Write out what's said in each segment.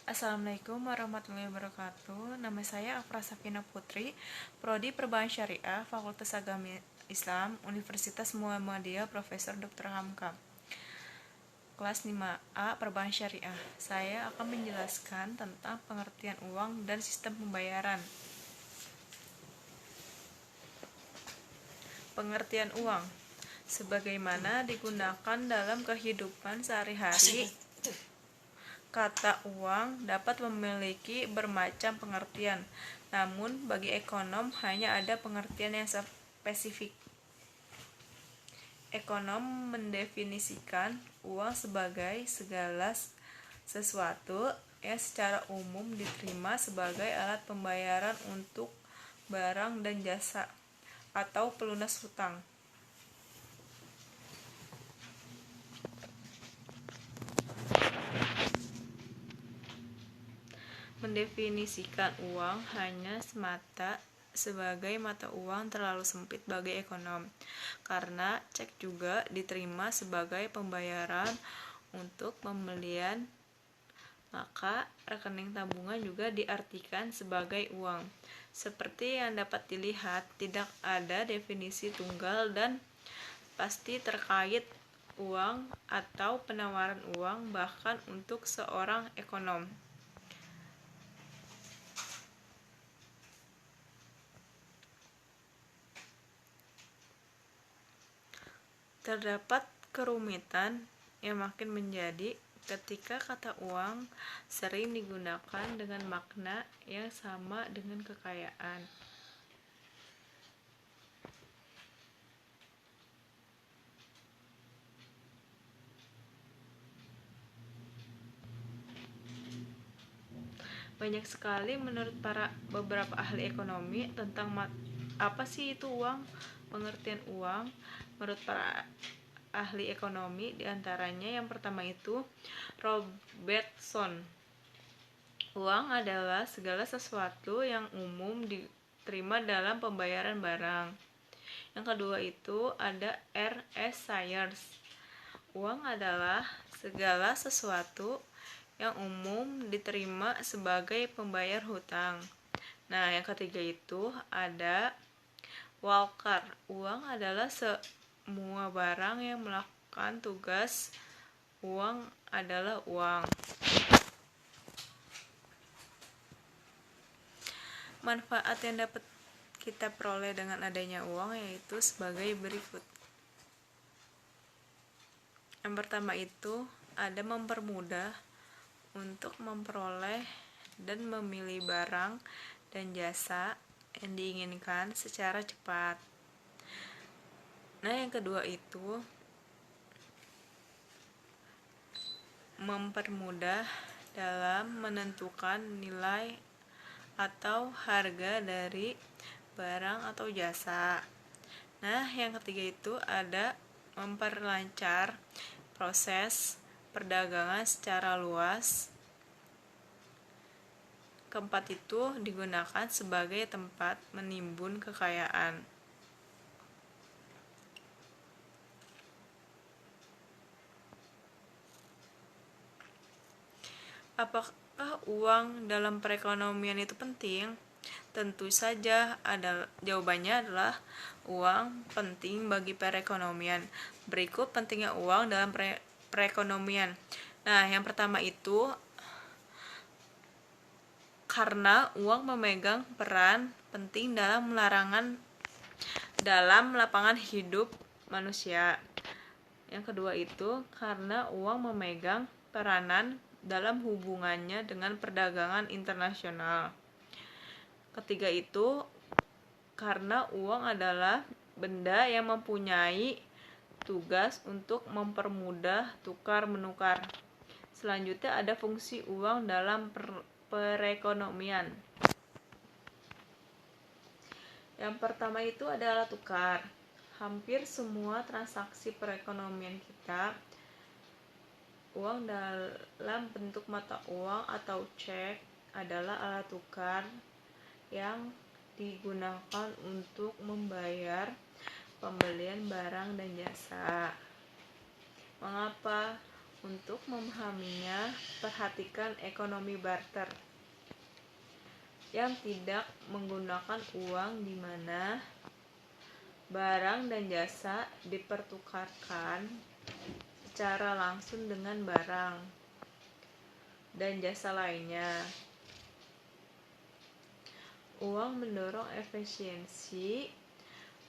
Assalamualaikum warahmatullahi wabarakatuh. Nama saya Afra Safina Putri, Prodi Perbankan Syariah, Fakultas Agama Islam, Universitas Muhammadiyah, Profesor Dr. Hamka. Kelas 5A Perbankan Syariah. Saya akan menjelaskan tentang pengertian uang dan sistem pembayaran. Pengertian uang sebagaimana digunakan dalam kehidupan sehari-hari. Kata uang dapat memiliki bermacam pengertian, namun bagi ekonom hanya ada pengertian yang spesifik. Ekonom mendefinisikan uang sebagai segala sesuatu yang secara umum diterima sebagai alat pembayaran untuk barang dan jasa atau pelunas hutang. Mendefinisikan uang hanya semata sebagai mata uang terlalu sempit bagi ekonom, karena cek juga diterima sebagai pembayaran untuk pembelian, maka rekening tabungan juga diartikan sebagai uang. Seperti yang dapat dilihat, tidak ada definisi tunggal dan pasti terkait uang atau penawaran uang, bahkan untuk seorang ekonom. Terdapat kerumitan yang makin menjadi ketika kata uang sering digunakan dengan makna yang sama dengan kekayaan. Banyak sekali menurut beberapa ahli ekonomi tentang apa sih itu uang, pengertian uang. Menurut para ahli ekonomi, diantaranya yang pertama itu Robertson. Uang adalah segala sesuatu yang umum diterima dalam pembayaran barang. Yang kedua itu ada R.S. Sayers. Uang adalah segala sesuatu yang umum diterima sebagai pembayar hutang. Nah, yang ketiga itu ada Walker. Uang adalah semua barang yang melakukan tugas. Uang adalah uang. Manfaat yang dapat kita peroleh dengan adanya uang yaitu sebagai berikut. Yang pertama itu ada mempermudah untuk memperoleh dan memilih barang dan jasa yang diinginkan secara cepat. Nah, yang kedua itu mempermudah dalam menentukan nilai atau harga dari barang atau jasa. Nah, yang ketiga itu ada memperlancar proses perdagangan secara luas. Keempat itu digunakan sebagai tempat menimbun kekayaan. Apakah uang dalam perekonomian itu penting? Tentu saja jawabannya adalah uang penting bagi perekonomian. Berikut pentingnya uang dalam perekonomian. Nah, yang pertama itu karena uang memegang peran penting dalam lapangan hidup manusia. Yang kedua itu karena uang memegang peranan dalam hubungannya dengan perdagangan internasional. Ketiga itu karena uang adalah benda yang mempunyai tugas untuk mempermudah tukar-menukar. Selanjutnya ada fungsi uang dalam perekonomian. Yang pertama itu adalah tukar. Hampir semua transaksi perekonomian kita, uang dalam bentuk mata uang atau cek adalah alat tukar yang digunakan untuk membayar pembelian barang dan jasa. Mengapa Untuk memahaminya, perhatikan ekonomi barter yang tidak menggunakan uang, di mana barang dan jasa dipertukarkan secara langsung dengan barang dan jasa lainnya. Uang mendorong efisiensi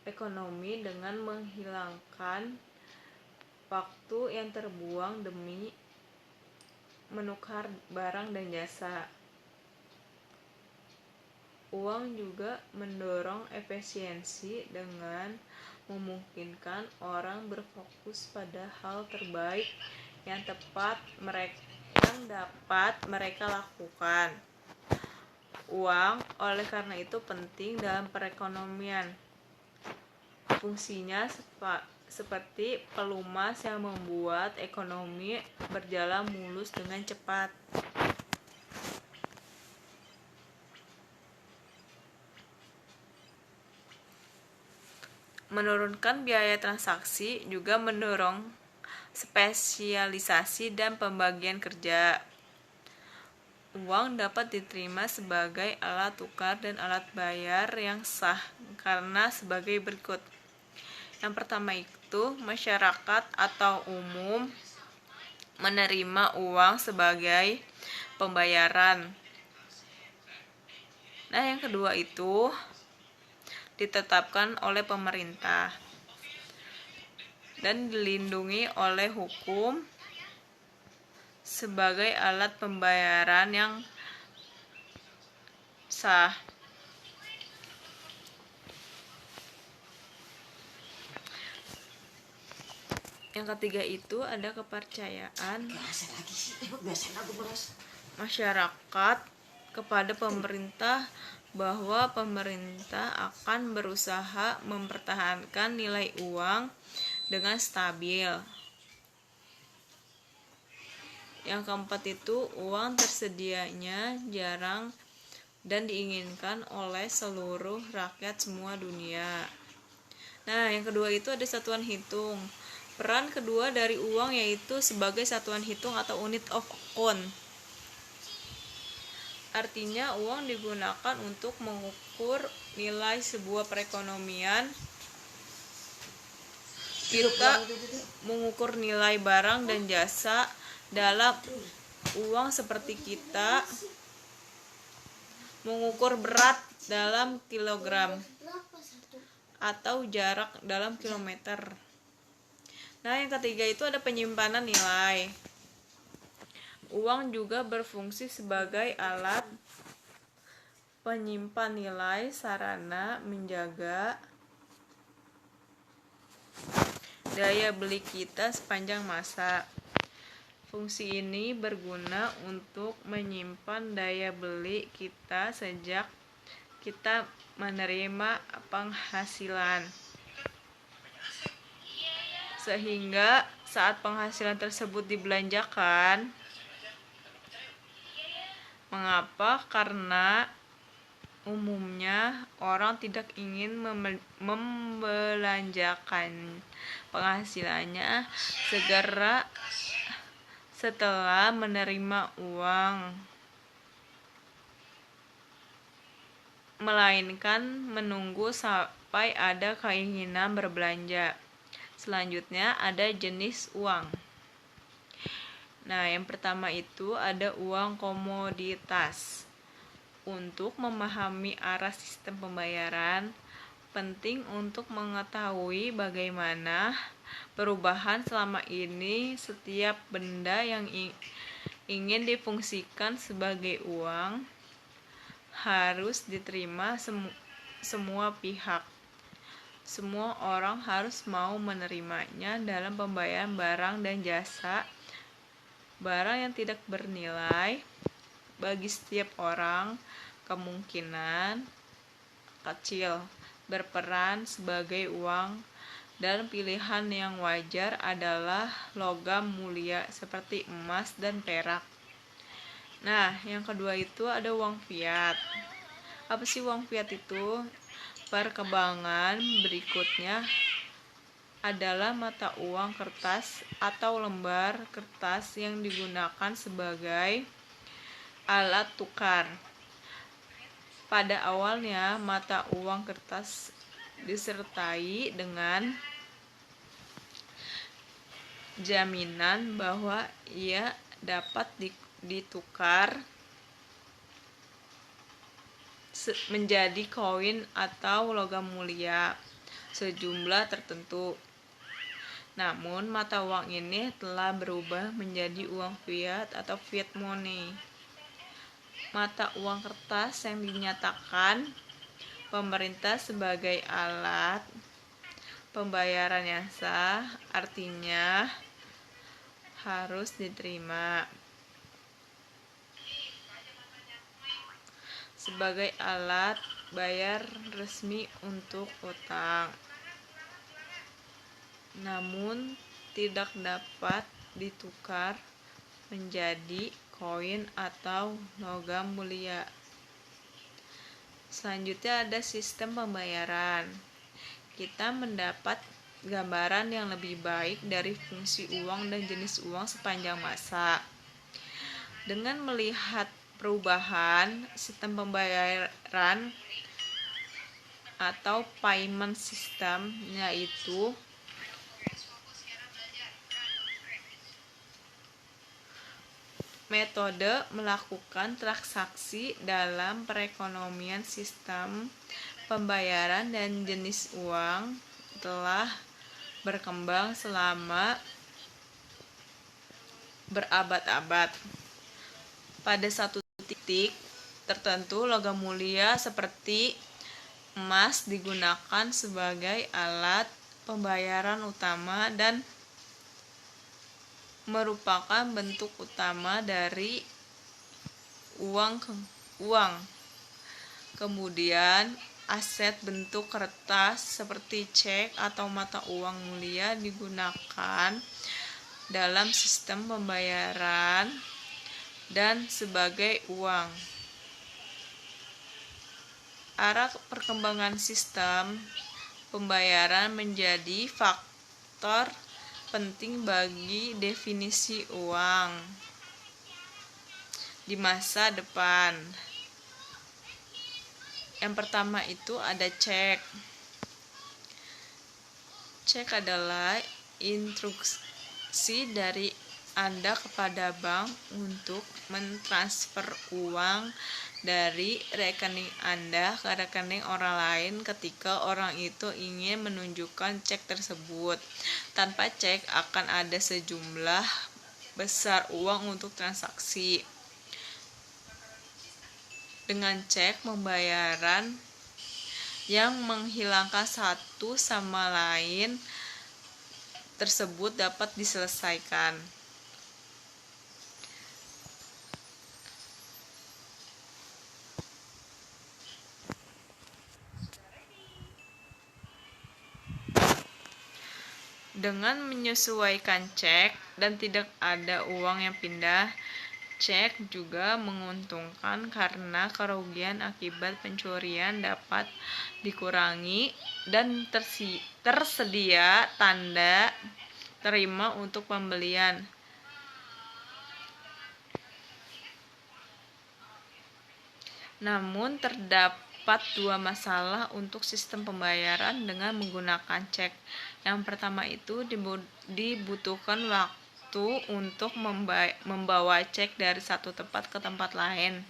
ekonomi dengan menghilangkan waktu yang terbuang demi menukar barang dan jasa. Uang juga mendorong efisiensi dengan memungkinkan orang berfokus pada hal terbaik yang dapat mereka lakukan. Uang, oleh karena itu, penting dalam perekonomian. Fungsinya seperti pelumas yang membuat ekonomi berjalan mulus dengan cepat. Menurunkan biaya transaksi juga mendorong spesialisasi dan pembagian kerja. Uang dapat diterima sebagai alat tukar dan alat bayar yang sah karena sebagai berikut. Yang pertama itu, masyarakat atau umum menerima uang sebagai pembayaran. Nah, yang kedua itu ditetapkan oleh pemerintah dan dilindungi oleh hukum sebagai alat pembayaran yang sah. Yang ketiga itu ada kepercayaan masyarakat kepada pemerintah bahwa pemerintah akan berusaha mempertahankan nilai uang dengan stabil. Yang keempat itu, uang tersedianya jarang dan diinginkan oleh seluruh rakyat semua dunia. Nah, yang kedua itu ada satuan hitung. Peran kedua dari uang yaitu sebagai satuan hitung atau unit of account. Artinya, uang digunakan untuk mengukur nilai sebuah perekonomian. Kita mengukur nilai barang dan jasa dalam uang, seperti kita mengukur berat dalam kilogram atau jarak dalam kilometer. Nah, yang ketiga itu ada penyimpanan nilai. Uang juga berfungsi sebagai alat penyimpan nilai, sarana menjaga daya beli kita sepanjang masa. Fungsi ini berguna untuk menyimpan daya beli kita sejak kita menerima penghasilan, sehingga saat penghasilan tersebut dibelanjakan. Mengapa? Karena umumnya orang tidak ingin membelanjakan penghasilannya segera setelah menerima uang, melainkan menunggu sampai ada keinginan berbelanja. Selanjutnya ada jenis uang. Nah, yang pertama itu ada uang komoditas. Untuk memahami arah sistem pembayaran, penting untuk mengetahui bagaimana perubahan selama ini setiap benda yang ingin difungsikan sebagai uang harus diterima semua pihak. Semua orang harus mau menerimanya dalam pembayaran barang dan jasa. Barang yang tidak bernilai bagi setiap orang kemungkinan kecil berperan sebagai uang, dan pilihan yang wajar adalah logam mulia seperti emas dan perak. Nah, yang kedua itu ada uang fiat. Apa sih uang fiat itu? Perkembangan berikutnya adalah mata uang kertas atau lembar kertas yang digunakan sebagai alat tukar. Pada awalnya, mata uang kertas disertai dengan jaminan bahwa ia dapat ditukar menjadi koin atau logam mulia sejumlah tertentu. Namun, mata uang ini telah berubah menjadi uang fiat atau fiat money. Mata uang kertas yang dinyatakan pemerintah sebagai alat pembayaran yang sah, artinya harus diterima sebagai alat bayar resmi untuk utang, namun tidak dapat ditukar menjadi koin atau logam mulia. Selanjutnya ada sistem pembayaran. Kita mendapat gambaran yang lebih baik dari fungsi uang dan jenis uang sepanjang masa. Dengan melihat perubahan sistem pembayaran atau payment system, yaitu metode melakukan transaksi dalam perekonomian. Sistem pembayaran dan jenis uang telah berkembang selama berabad-abad. Pada satu titik tertentu, logam mulia seperti emas digunakan sebagai alat pembayaran utama dan merupakan bentuk utama dari uang. Kemudian, aset bentuk kertas seperti cek atau mata uang mulia digunakan dalam sistem pembayaran dan sebagai uang. Arah perkembangan sistem pembayaran menjadi faktor penting bagi definisi uang di masa depan. Yang pertama itu ada cek. Cek adalah instruksi dari Anda kepada bank untuk mentransfer uang dari rekening Anda ke rekening orang lain ketika orang itu ingin menunjukkan cek tersebut. Tanpa cek akan ada sejumlah besar uang untuk transaksi. Dengan cek pembayaran yang menghilangkan satu sama lain tersebut dapat diselesaikan. Dengan menyesuaikan cek dan tidak ada uang yang pindah, cek juga menguntungkan karena kerugian akibat pencurian dapat dikurangi dan tersedia tanda terima untuk pembelian. Namun terdapat dua masalah untuk sistem pembayaran dengan menggunakan cek. Yang pertama itu dibutuhkan waktu untuk membawa cek dari satu tempat ke tempat lain.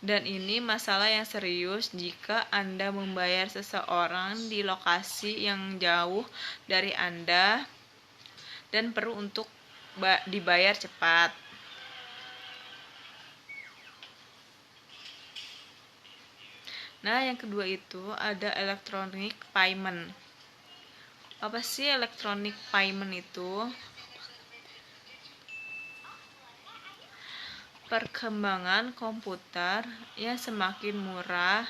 Dan ini masalah yang serius jika Anda membayar seseorang di lokasi yang jauh dari Anda dan perlu untuk dibayar cepat. Nah, yang kedua itu ada electronic payment. Apa sih electronic payment itu? Perkembangan komputer yang semakin murah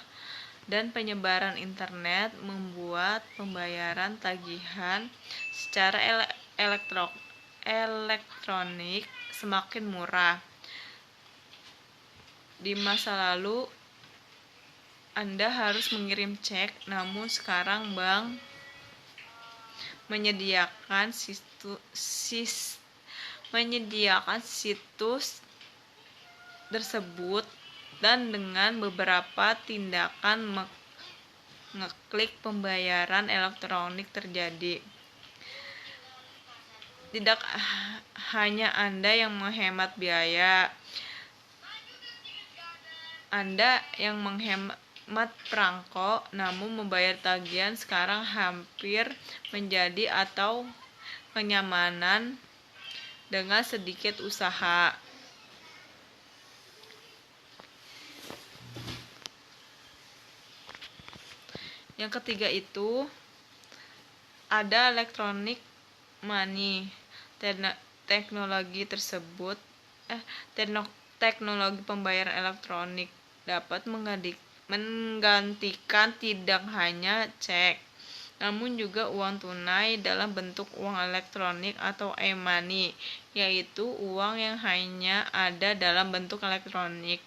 dan penyebaran internet membuat pembayaran tagihan secara elektronik semakin murah. Di masa lalu Anda harus mengirim cek, namun sekarang bank menyediakan situs tersebut, dan dengan beberapa tindakan ngeklik pembayaran elektronik terjadi. Tidak hanya Anda yang menghemat biaya, Anda yang menghemat perangko, namun membayar tagihan sekarang hampir menjadi atau kenyamanan dengan sedikit usaha. Yang ketiga itu ada electronic money. Teknologi pembayaran elektronik dapat menggantikan tidak hanya cek, namun juga uang tunai dalam bentuk uang elektronik atau e-money, yaitu uang yang hanya ada dalam bentuk elektronik.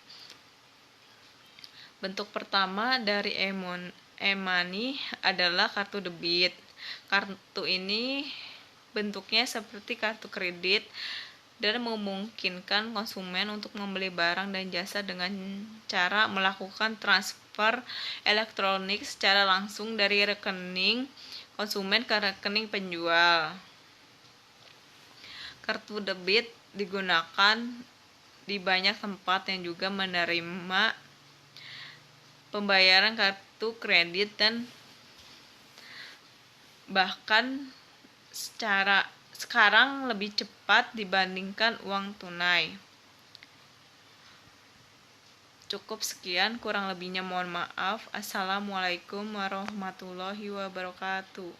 Bentuk pertama dari e-money adalah kartu debit. Kartu ini bentuknya seperti kartu kredit dan memungkinkan konsumen untuk membeli barang dan jasa dengan cara melakukan transfer elektronik secara langsung dari rekening konsumen ke rekening penjual. Kartu debit digunakan di banyak tempat yang juga menerima pembayaran kartu kredit dan bahkan sekarang lebih cepat dibandingkan uang tunai. Cukup sekian, kurang lebihnya mohon maaf. Assalamualaikum warahmatullahi wabarakatuh.